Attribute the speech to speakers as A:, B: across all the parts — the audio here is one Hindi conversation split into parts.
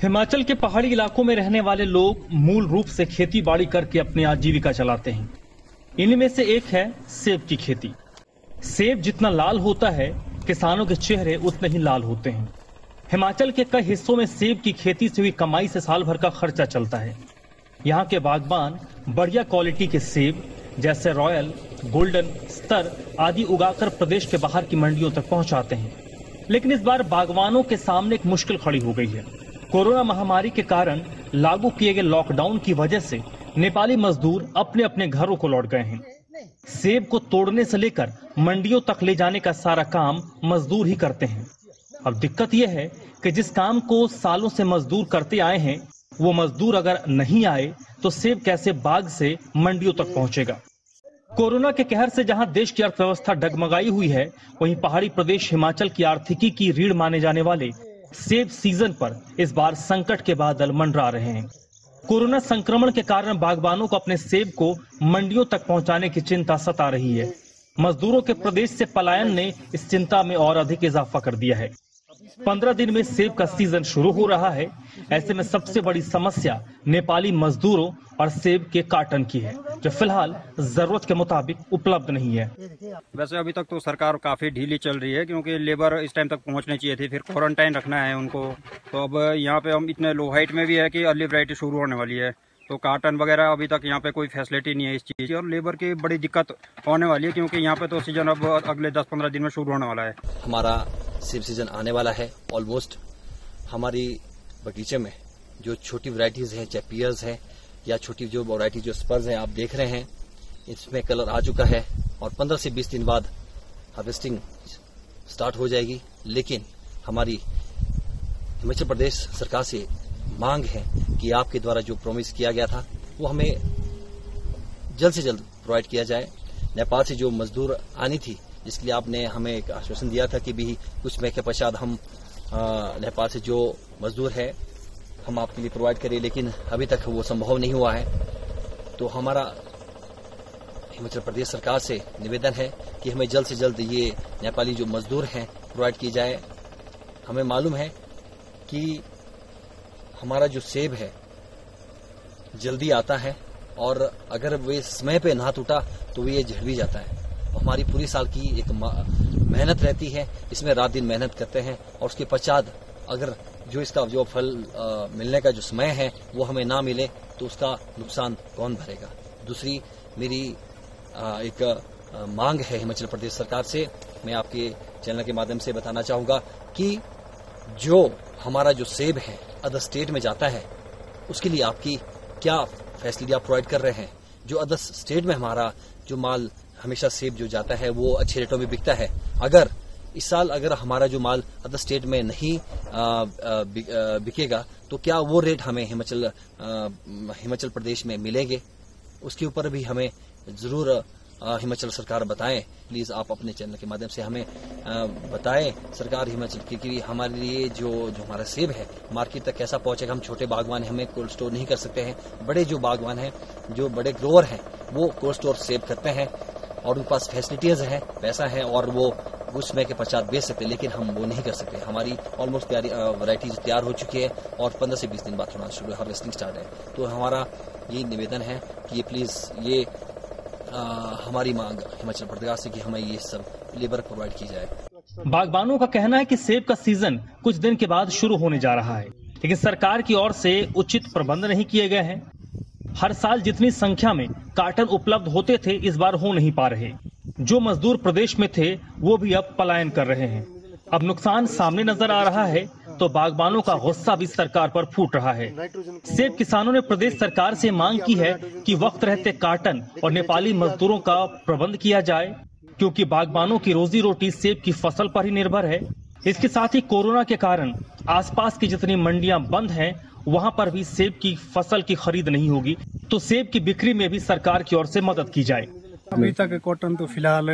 A: हिमाचल के पहाड़ी इलाकों में रहने वाले लोग मूल रूप से खेती बाड़ी करके अपनी आजीविका चलाते हैं। इनमें से एक है सेब की खेती। सेब जितना लाल होता है, किसानों के चेहरे उतने ही लाल होते हैं। हिमाचल के कई हिस्सों में सेब की खेती से हुई कमाई से साल भर का खर्चा चलता है। यहाँ के बागबान बढ़िया क्वालिटी के सेब जैसे रॉयल, गोल्डन, स्तर आदि उगाकर प्रदेश के बाहर की मंडियों तक पहुंचाते हैं। लेकिन इस बार बागवानों के सामने एक मुश्किल खड़ी हो गई है। कोरोना महामारी के कारण लागू किए गए लॉकडाउन की वजह से नेपाली मजदूर अपने अपने घरों को लौट गए हैं। सेब को तोड़ने से लेकर मंडियों तक ले जाने का सारा काम मजदूर ही करते हैं। अब दिक्कत यह है कि जिस काम को सालों से मजदूर करते आए हैं, वो मजदूर अगर नहीं आए तो सेब कैसे बाग से मंडियों तक पहुंचेगा। कोरोना के कहर से जहां देश की अर्थव्यवस्था डगमगाई हुई है, वहीं पहाड़ी प्रदेश हिमाचल की आर्थिकी की रीढ़ माने जाने वाले सेब सीजन पर इस बार संकट के बादल मंडरा रहे हैं। कोरोना संक्रमण के कारण बागबानों को अपने सेब को मंडियों तक पहुंचाने की चिंता सता रही है। मजदूरों के प्रदेश से पलायन ने इस चिंता में और अधिक इजाफा कर दिया है। 15 दिन में सेब का सीजन शुरू हो रहा है। ऐसे में सबसे बड़ी समस्या नेपाली मजदूरों और सेब के कार्टन की है, जो फिलहाल जरूरत के मुताबिक उपलब्ध नहीं है।
B: वैसे अभी तक तो सरकार काफी ढीली चल रही है, क्योंकि लेबर इस टाइम तक पहुंचनी चाहिए थी, फिर क्वारंटाइन रखना है उनको। तो अब यहाँ पे हम इतने लो हाइट में भी है कि अर्ली वैरायटी शुरू होने वाली है, तो कार्टन वगैरह अभी तक यहाँ पे कोई फैसिलिटी नहीं है इस चीज़ की, और लेबर की बड़ी दिक्कत होने वाली है, क्योंकि यहाँ पे तो सीजन अब अगले 10-15 दिन में शुरू होने वाला है।
C: हमारा सेब सीजन आने वाला है ऑलमोस्ट। हमारी बगीचे में जो छोटी वैरायटीज हैं, चाहे पियर्स हैं या छोटी जो वैरायटी जो स्पर्स हैं, आप देख रहे हैं, इसमें कलर आ चुका है और 15 से 20 दिन बाद हार्वेस्टिंग स्टार्ट हो जाएगी। लेकिन हमारी हिमाचल प्रदेश सरकार से मांग है कि आपके द्वारा जो प्रॉमिस किया गया था वो हमें जल्द से जल्द प्रोवाइड किया जाए। नेपाल से जो मजदूर आनी थी, जिसके लिए आपने हमें एक आश्वासन दिया था कि भी कुछ समय के पश्चात हम नेपाल से जो मजदूर है हम आपके लिए प्रोवाइड करें, लेकिन अभी तक वो संभव नहीं हुआ है। तो हमारा हिमाचल प्रदेश सरकार से निवेदन है कि हमें जल्द से जल्द ये नेपाली जो मजदूर हैं प्रोवाइड किए जाए। हमें मालूम है कि हमारा जो सेब है जल्दी आता है, और अगर वे समय पे ना टूटा तो ये झड़ भी जाता है। हमारी पूरी साल की एक मेहनत रहती है, इसमें रात दिन मेहनत करते हैं, और उसके पश्चात अगर जो इसका जो फल मिलने का जो समय है वो हमें ना मिले तो उसका नुकसान कौन भरेगा। दूसरी मेरी एक मांग है हिमाचल प्रदेश सरकार से, मैं आपके चैनल के माध्यम से बताना चाहूंगा कि जो हमारा जो सेब है अदर स्टेट में जाता है, उसके लिए आपकी क्या फैसिलिटी आप प्रोवाइड कर रहे हैं। जो अदर स्टेट में हमारा जो माल हमेशा सेब जो जाता है वो अच्छे रेटों में बिकता है, अगर इस साल अगर हमारा जो माल अदर स्टेट में नहीं बिकेगा तो क्या वो रेट हमें हिमाचल प्रदेश में मिलेंगे, उसके ऊपर भी हमें जरूर हिमाचल सरकार बताएं। प्लीज आप अपने चैनल के माध्यम से हमें बताएं सरकार हिमाचल की कि हमारे लिए जो हमारा सेब है मार्केट तक कैसा पहुंचेगा। हम छोटे बागवान हैं, हमें कोल्ड स्टोर नहीं कर सकते हैं। बड़े जो बागवान हैं, जो बड़े ग्रोअर हैं, वो कोल्ड स्टोर सेब करते हैं और उनके पास फैसिलिटीज हैं, पैसा है, और वो कुछ समय के पश्चात बेच सकते हैं, लेकिन हम वो नहीं कर सकते। हमारी ऑलमोस्ट वैरायटीज तैयार हो चुकी है और 15 से 20 दिन बाद होना शुरू हार्वेस्टिंग स्टार्ट है। तो हमारा ये निवेदन है कि ये प्लीज ये हमारी मांग हिमाचल प्रदेश से कि हमें ये सब लेबर प्रोवाइड की जाए।
A: बागबानों का कहना है कि सेब का सीजन कुछ दिन के बाद शुरू होने जा रहा है, लेकिन सरकार की ओर से उचित प्रबंध नहीं किए गए हैं। हर साल जितनी संख्या में कार्टन उपलब्ध होते थे, इस बार हो नहीं पा रहे। जो मजदूर प्रदेश में थे वो भी अब पलायन कर रहे हैं। अब नुकसान सामने नजर आ रहा है तो बागबानों का गुस्सा भी सरकार पर फूट रहा है। सेब किसानों ने प्रदेश सरकार से मांग की है कि वक्त रहते कार्टन और नेपाली मजदूरों का प्रबंध किया जाए, क्योंकि बागबानों की रोजी रोटी सेब की फसल पर ही निर्भर है। इसके साथ ही कोरोना के कारण आसपास की जितनी मंडियां बंद हैं, वहां पर भी सेब की फसल की खरीद नहीं होगी, तो सेब की बिक्री में भी सरकार की ओर से मदद की जाए।
D: अभी तक कॉटन तो फिलहाल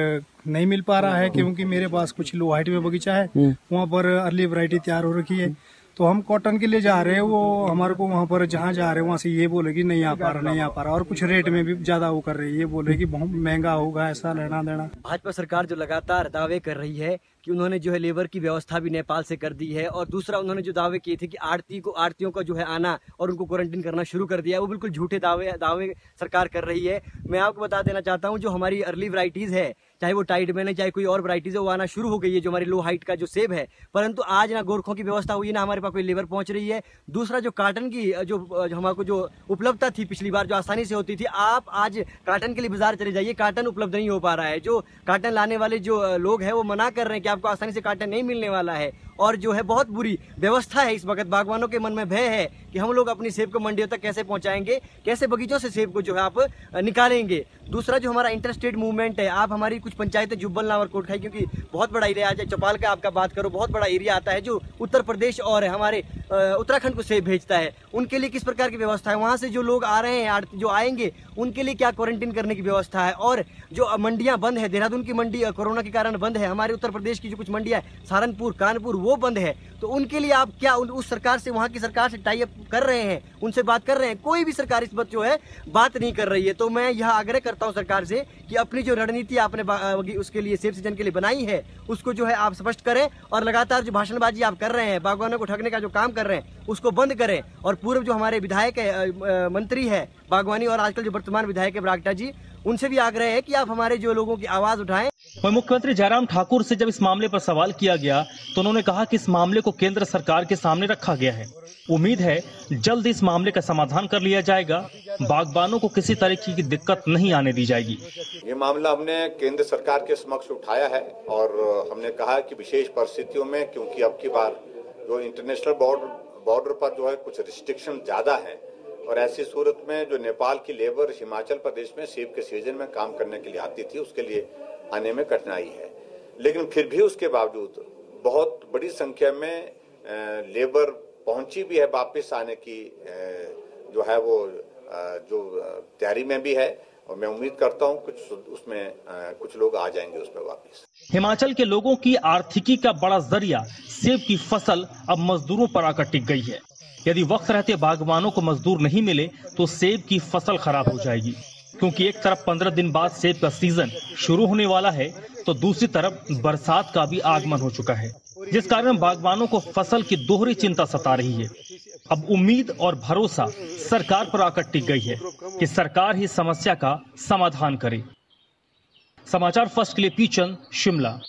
D: नहीं मिल पा रहा है, क्योंकि मेरे पास कुछ लो हाइट में बगीचा है, वहाँ पर अर्ली वैरायटी तैयार हो रखी है। तो हम कॉटन के लिए जा रहे हैं, वो हमारे को वहाँ पर जहाँ जा रहे हैं वहाँ से ये बोले कि नहीं आ पा रहा, और कुछ रेट में भी ज्यादा वो कर रही है, ये बोले कि बहुत महंगा होगा, ऐसा लेना देना।
E: भाजपा सरकार जो लगातार दावे कर रही है कि उन्होंने जो है लेबर की व्यवस्था भी नेपाल से कर दी है, और दूसरा उन्होंने जो दावे किए थे कि आड़तियों का जो है आना और उनको क्वारंटीन करना शुरू कर दिया, वो बिल्कुल झूठे दावे सरकार कर रही है। मैं आपको बता देना चाहता हूँ, जो हमारी अर्ली वैरायटीज़ है, चाहे वो टाइडमैन है, चाहे कोई और वैरायटीज़ है, वो आना शुरू हो गई है, जो हमारी लो हाइट का जो सेब है। परंतु आज ना गोरखों की व्यवस्था हुई, ना हमारे पास कोई लेबर पहुंच रही है। दूसरा जो काटन की जो हमारे जो उपलब्धता थी पिछली बार, जो आसानी से होती थी, आप आज काटन के लिए बाजार चले जाइए, काटन उपलब्ध नहीं हो पा रहा है। जो काटन लाने वाले जो लोग हैं वो मना कर रहे हैं कि आपको आसानी से काटन नहीं मिलने वाला है, और जो है बहुत बुरी व्यवस्था है। इस वक्त बागवानों के मन में भय है कि हम लोग अपनी सेब को मंडियों तक कैसे पहुंचाएंगे, कैसे बगीचों से सेब को जो है आप निकालेंगे। दूसरा जो हमारा इंटर स्टेट मूवमेंट है, आप हमारी कुछ पंचायतें जुब्बल नावर कोटखाई, क्योंकि बहुत बड़ा एरिया है, चौपाल का आपका बात करो, बहुत बड़ा एरिया आता है जो उत्तर प्रदेश और हमारे उत्तराखंड को सेब भेजता है। उनके लिए किस प्रकार की व्यवस्था है, वहाँ से जो लोग आ रहे हैं, जो आएंगे, उनके लिए क्या क्वारंटीन करने की व्यवस्था है। और जो मंडियाँ बंद है, देहरादून की मंडी कोरोना के कारण बंद है, हमारे उत्तर प्रदेश की जो कुछ मंडियाँ सहारनपुर, कानपुर, वो बंद है। तो उनके लिए आप क्या उस सरकार से, वहाँ की सरकार से टाई अप कर रहे हैं, उनसे बात कर रहे हैं? कोई भी सरकार इस वक्त जो है बात नहीं कर रही है। तो मैं यह आग्रह करता हूँ सरकार से कि अपनी जो रणनीति आपने उसके लिए सेब सीजन के लिए बनाई है, उसको जो है आप स्पष्ट करें, और लगातार जो भाषणबाजी आप कर रहे हैं, बागवानों को ठगने का जो काम कर रहे हैं, उसको बंद करें। और पूर्व जो हमारे विधायक है, मंत्री है बागवानी, और आजकल जो वर्तमान विधायक है बरागटा जी, उनसे भी आग्रह है कि आप हमारे जो लोगों की आवाज उठाएं।
A: वहीं मुख्यमंत्री जयराम ठाकुर से जब इस मामले पर सवाल किया गया तो उन्होंने कहा कि इस मामले को केंद्र सरकार के सामने रखा गया है। उम्मीद है जल्द इस मामले का समाधान कर लिया जाएगा, बागबानों को किसी तरह की दिक्कत नहीं आने दी जाएगी।
F: ये मामला हमने केंद्र सरकार के समक्ष उठाया है, और हमने कहा कि विशेष परिस्थितियों में, क्योंकि अब की बार जो इंटरनेशनल बॉर्डर पर जो है कुछ रिस्ट्रिक्शन ज्यादा है, और ऐसी सूरत में जो नेपाल की लेबर हिमाचल प्रदेश में सेब के सीजन में काम करने के लिए आती थी, उसके लिए आने में कठिनाई है। लेकिन फिर भी उसके बावजूद बहुत बड़ी संख्या में लेबर पहुंची भी है, वापस आने की जो है वो जो तैयारी में भी है, और मैं उम्मीद करता हूं कुछ लोग आ जाएंगे उस पर वापस।
A: हिमाचल के लोगों की आर्थिकी का बड़ा जरिया सेब की फसल अब मजदूरों पर आकर टिक गई है। यदि वक्त रहते बागवानों को मजदूर नहीं मिले तो सेब की फसल खराब हो जाएगी, क्योंकि एक तरफ 15 दिन बाद सेब का सीजन शुरू होने वाला है, तो दूसरी तरफ बरसात का भी आगमन हो चुका है, जिस कारण बागवानों को फसल की दोहरी चिंता सता रही है। अब उम्मीद और भरोसा सरकार पर आकर टिक गई है कि सरकार ही समस्या का समाधान करे। समाचार फर्स्ट के लिए पी चंद, शिमला।